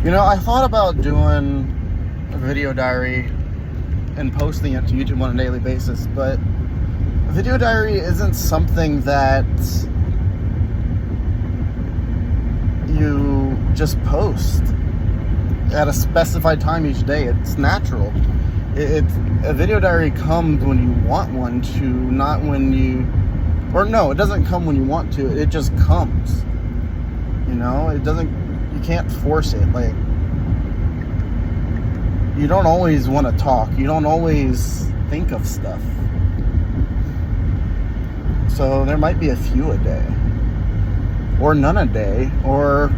You know, I thought about doing a video diary and posting it to YouTube on a daily basis, but a video diary isn't something that you just post at a specified time each day. It's natural. It's a video diary comes when you want one to, not when you, or no, it doesn't come when you want to. It just comes. You know, it doesn't. You can't force it. Like, you don't always want to talk. You don't always think of stuff. So there might be a few a day, or none a day, or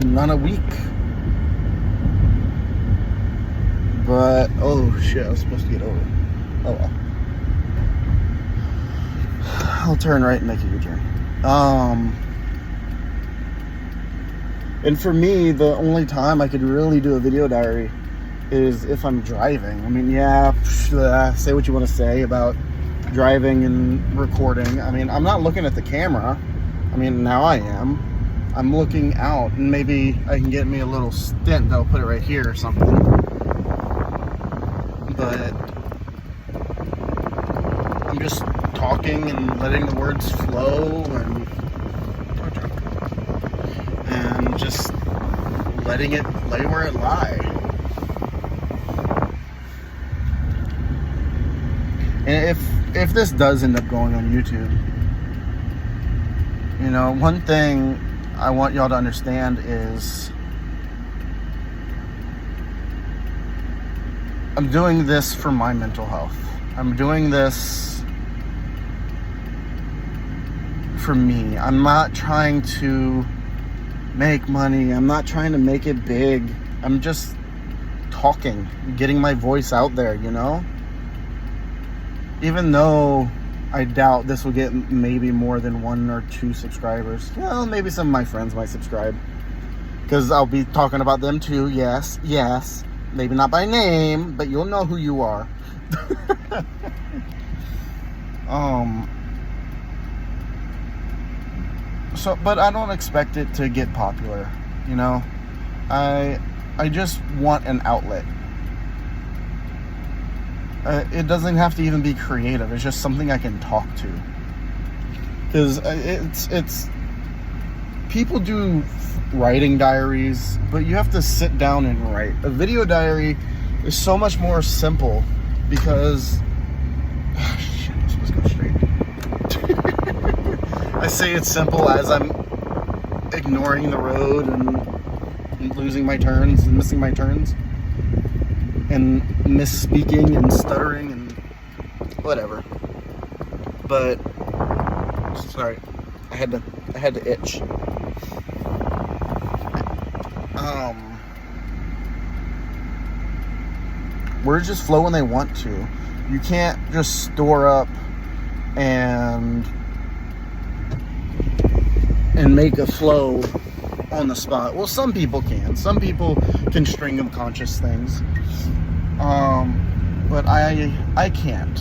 none a week. But, oh shit, I was supposed to get over. Oh well. I'll turn right and make a U-turn. And for me, the only time I could really do a video diary is if I'm driving. I mean, yeah, say what you want to say about driving and recording. I mean, I'm not looking at the camera. I mean, now I am. I'm looking out, and maybe I can get me a little stint. I'll put it right here or something. But I'm just talking and letting the words flow and just letting it lay where it lie. And if this does end up going on YouTube, you know, one thing I want y'all to understand is I'm doing this for my mental health. I'm doing this for me. I'm not trying to make money. I'm not trying to make it big. I'm just talking, getting my voice out there, you know? Even though I doubt this will get maybe more than 1 or 2 subscribers. Well, maybe some of my friends might subscribe, because I'll be talking about them too. Yes. Maybe not by name, but you'll know who you are. But I don't expect it to get popular, you know? I just want an outlet. It doesn't have to even be creative. It's just something I can talk to. Because it's people do writing diaries, but you have to sit down and write. A video diary is so much more simple because shit, I'm supposed to go straight. I say it's simple as I'm ignoring the road and losing my turns and missing my turns and misspeaking and stuttering and whatever. But sorry, I had to itch. Words just flow when they want to. You can't just store up and make a flow on the spot. Well, some people can. Some people can string of conscious things. But I can't.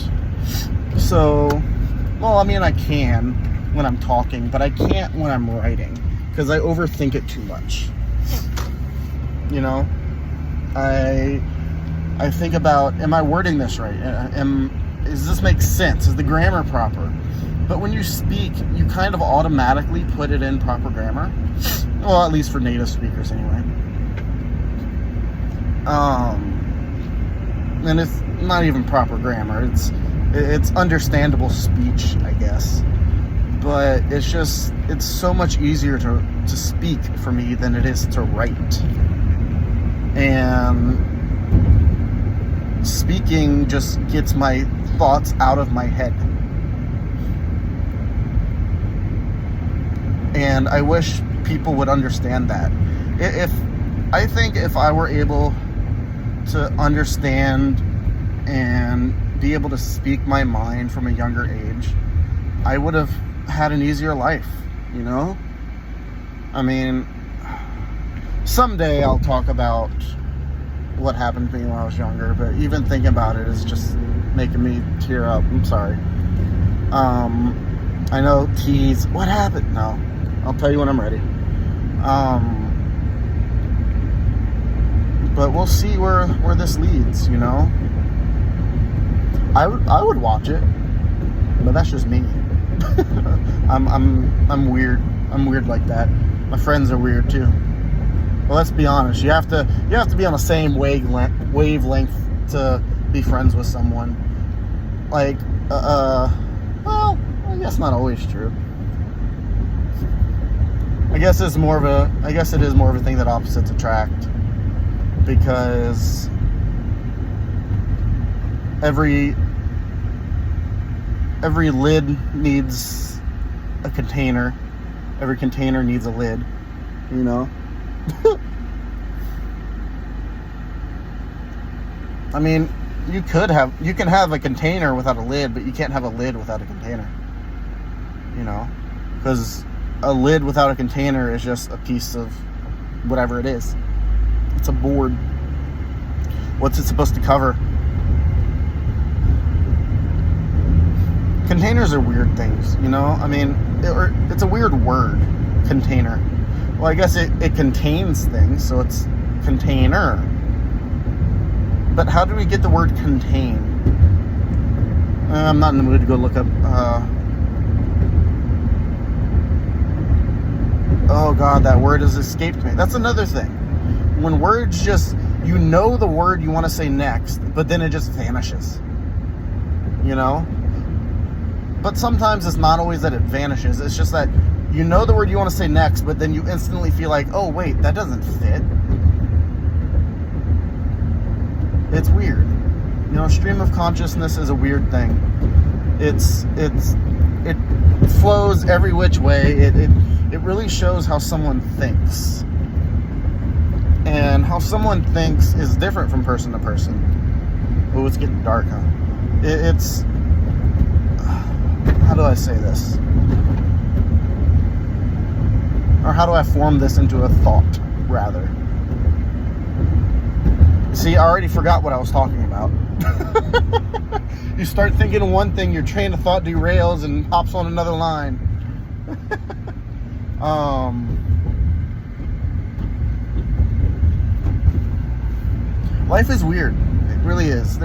So, well, I mean, I can when I'm talking, but I can't when I'm writing, because I overthink it too much. You know, I think about, am I wording this right? Does this make sense? Is the grammar proper? But when you speak, you kind of automatically put it in proper grammar. Well, at least for native speakers anyway. And it's not even proper grammar. It's understandable speech, I guess. But it's so much easier to speak for me than it is to write. And speaking just gets my thoughts out of my head. And I wish people would understand that. I think if I were able to understand and be able to speak my mind from a younger age, I would have had an easier life, you know? I mean, someday I'll talk about what happened to me when I was younger, but even thinking about it is just making me tear up. I'm sorry. I know, tease, what happened? No, I'll tell you when I'm ready. But we'll see where this leads, you know. I would watch it, but that's just me. I'm weird. I'm weird like that. My friends are weird too. Well, let's be honest. You have to be on the same wavelength to be friends with someone. Like, well, I guess not always true. I guess it is more of a thing that opposites attract, because every lid needs a container. Every container needs a lid, you know? I mean, you can have a container without a lid, but you can't have a lid without a container. You know? Because a lid without a container is just a piece of whatever it is. It's a board. What's it supposed to cover? Containers are weird things, you know? I mean, it's a weird word, container. Well, I guess it contains things, so it's container. But how do we get the word contain? I'm not in the mood to go look up. Oh God, that word has escaped me. That's another thing. When words just, you know the word you want to say next, but then it just vanishes. You know? But sometimes it's not always that it vanishes. It's just that you know the word you want to say next, but then you instantly feel like, oh wait, that doesn't fit. It's weird. You know, stream of consciousness is a weird thing. It flows every which way. It really shows how someone thinks. And how someone thinks is different from person to person. Oh, it's getting dark, huh? It's... How do I say this? Or how do I form this into a thought, rather? See, I already forgot what I was talking about. You start thinking of one thing, your train of thought derails and hops on another line. Life is weird. It really is.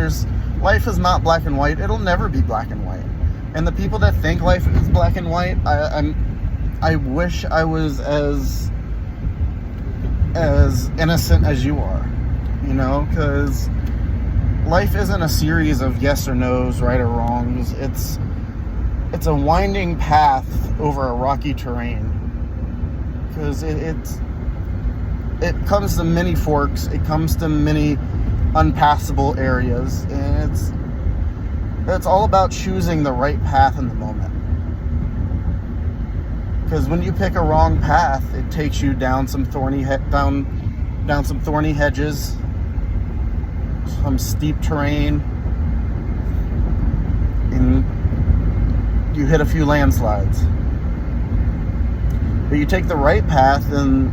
Life is not black and white. It'll never be black and white. And the people that think life is black and white, I wish I was as innocent as you are. You know, because life isn't a series of yes or no's, right or wrongs. It's a winding path over a rocky terrain. Because it comes to many forks. It comes to many unpassable areas, and it's all about choosing the right path in the moment. Because when you pick a wrong path, it takes you down some thorny down some thorny hedges, some steep terrain, and you hit a few landslides. But you take the right path and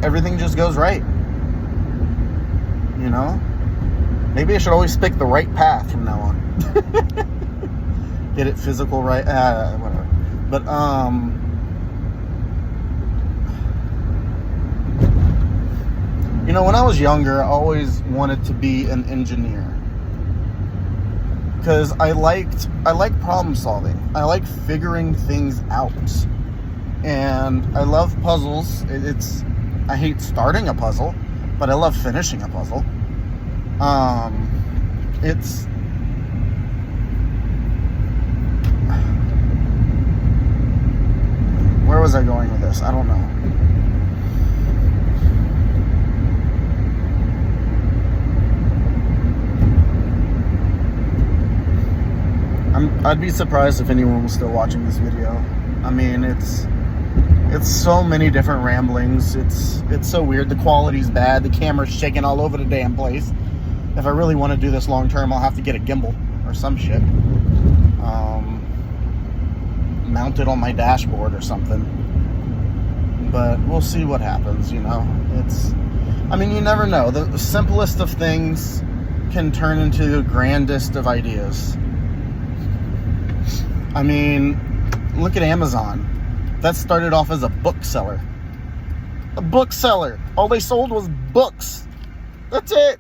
everything just goes right. You know? Maybe I should always pick the right path from now on. Get it physical right, whatever. But, you know, when I was younger, I always wanted to be an engineer. Because I like problem solving. I like figuring things out. And I love puzzles. I hate starting a puzzle, but I love finishing a puzzle. Where was I going with this? I don't know. I'd be surprised if anyone was still watching this video. I mean, it's so many different ramblings. It's so weird. The quality's bad. The camera's shaking all over the damn place. If I really want to do this long term, I'll have to get a gimbal or some shit. Mount it on my dashboard or something. But we'll see what happens, you know. I mean, you never know. The simplest of things can turn into the grandest of ideas. I mean, look at Amazon. That started off as a bookseller. A bookseller. All they sold was books. That's it.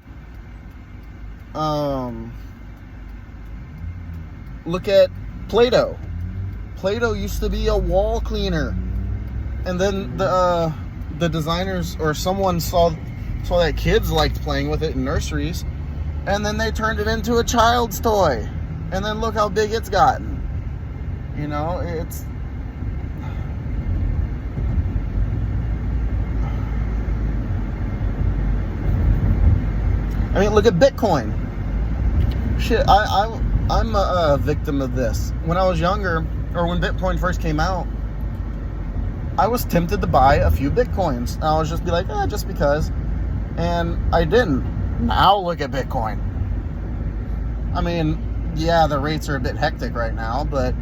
Look at Play-Doh. Play-Doh used to be a wall cleaner, and then the designers or someone saw that kids liked playing with it in nurseries, and then they turned it into a child's toy, and then look how big it's gotten. You know, it's I mean, look at Bitcoin. Shit, I'm a victim of this. When I was younger, or when Bitcoin first came out, I was tempted to buy a few Bitcoins. And I was just be like, just because. And I didn't. Now look at Bitcoin. I mean, yeah, the rates are a bit hectic right now, but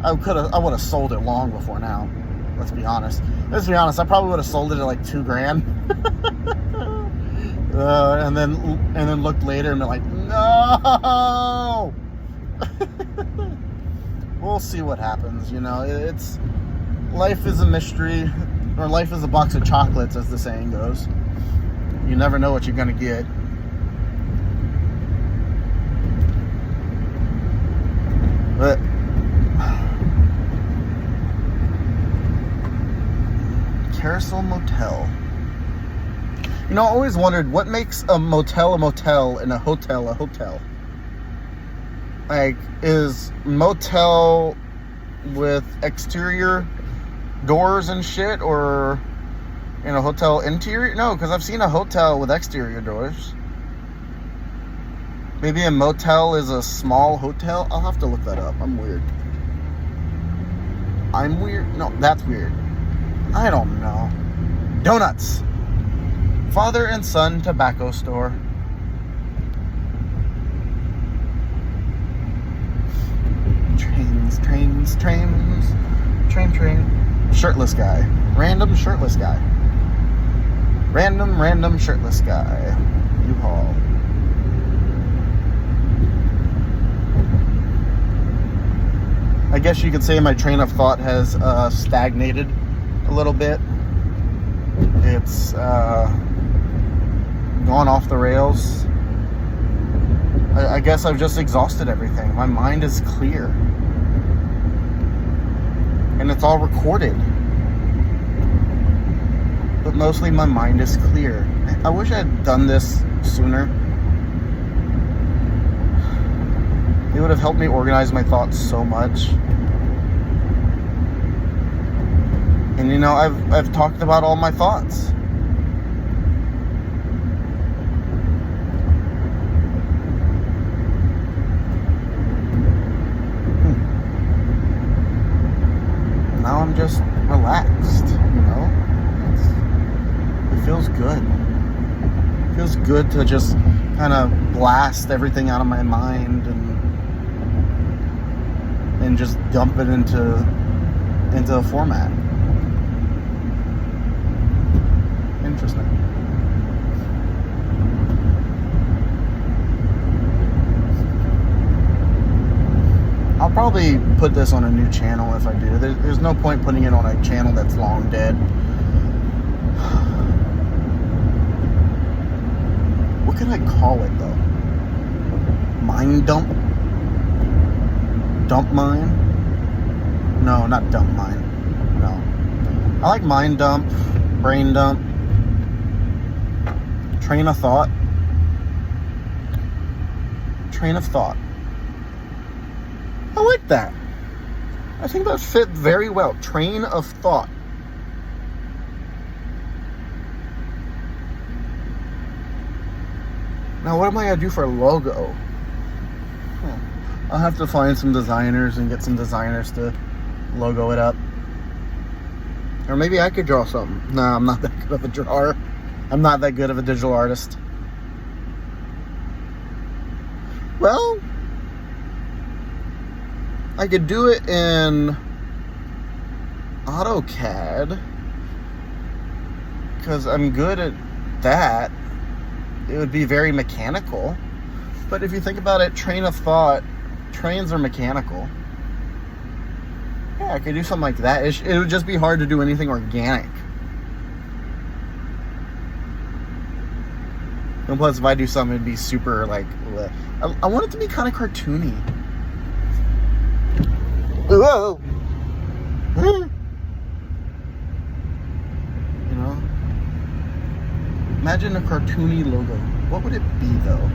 I would have sold it long before now. Let's be honest. I probably would have sold it at like $2,000. And then looked later and been like, no. We'll see what happens. You know, life is a mystery, or life is a box of chocolates, as the saying goes. You never know what you're gonna get. But Carousel Motel. You know, I always wondered what makes a motel and a hotel. Like, is motel with exterior doors and shit, or in a hotel interior? No, because I've seen a hotel with exterior doors. Maybe a motel is a small hotel. I'll have to look that up. I'm weird. No, that's weird. I don't know. Donuts. Father and son tobacco store. Trains. Train. Shirtless guy. Random shirtless guy. Random shirtless guy. U-Haul. I guess you could say my train of thought has stagnated a little bit. It's gone off the rails. I guess I've just exhausted everything. My mind is clear. And it's all recorded. But mostly my mind is clear. I wish I had done this sooner. It would have helped me organize my thoughts so much. And you know, I've talked about all my thoughts. Now I'm just relaxed, you know? It feels good. It feels good to just kind of blast everything out of my mind and just dump it into a format. Interesting. I'll probably put this on a new channel if I do. There's no point putting it on a channel that's long dead. What can I call it though? Mind dump? Dump mine? No, not dump mine. No. I like mind dump, brain dump, train of thought. Train of thought. I like that. I think that fit very well. Train of thought. Now, what am I going to do for a logo? I'll have to find some designers and get some designers to logo it up. Or maybe I could draw something. Nah, I'm not that good of a drawer. I'm not that good of a digital artist. Well, I could do it in AutoCAD because I'm good at that. It would be very mechanical. But if you think about it, train of thought, trains are mechanical. Yeah, I could do something like that. It would just be hard to do anything organic. And plus, if I do something, it'd be super, like, I want it to be kind of cartoony. Whoa! You know? Imagine a cartoony logo. What would it be, though?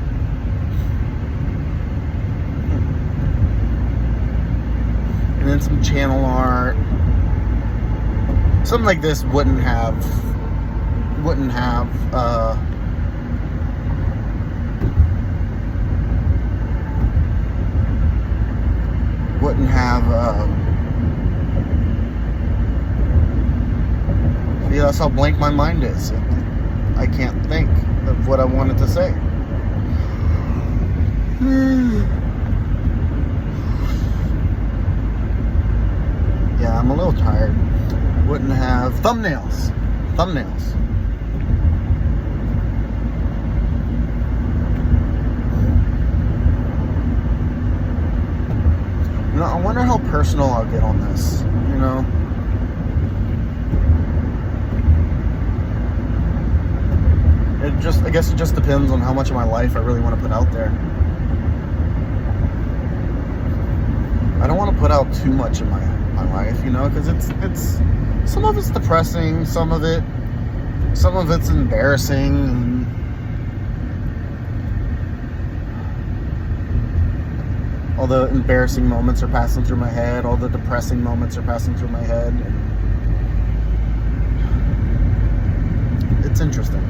And then some channel art. Something like this wouldn't have yeah, that's how blank my mind is. I can't think of what I wanted to say. Yeah, I'm a little tired. Wouldn't have thumbnails. You know, I wonder how personal I'll get on this, you know? I guess it just depends on how much of my life I really want to put out there. I don't want to put out too much of my life, you know, because it's some of it's depressing, some of it's embarrassing, and all the embarrassing moments are passing through my head, all the depressing moments are passing through my head. It's interesting.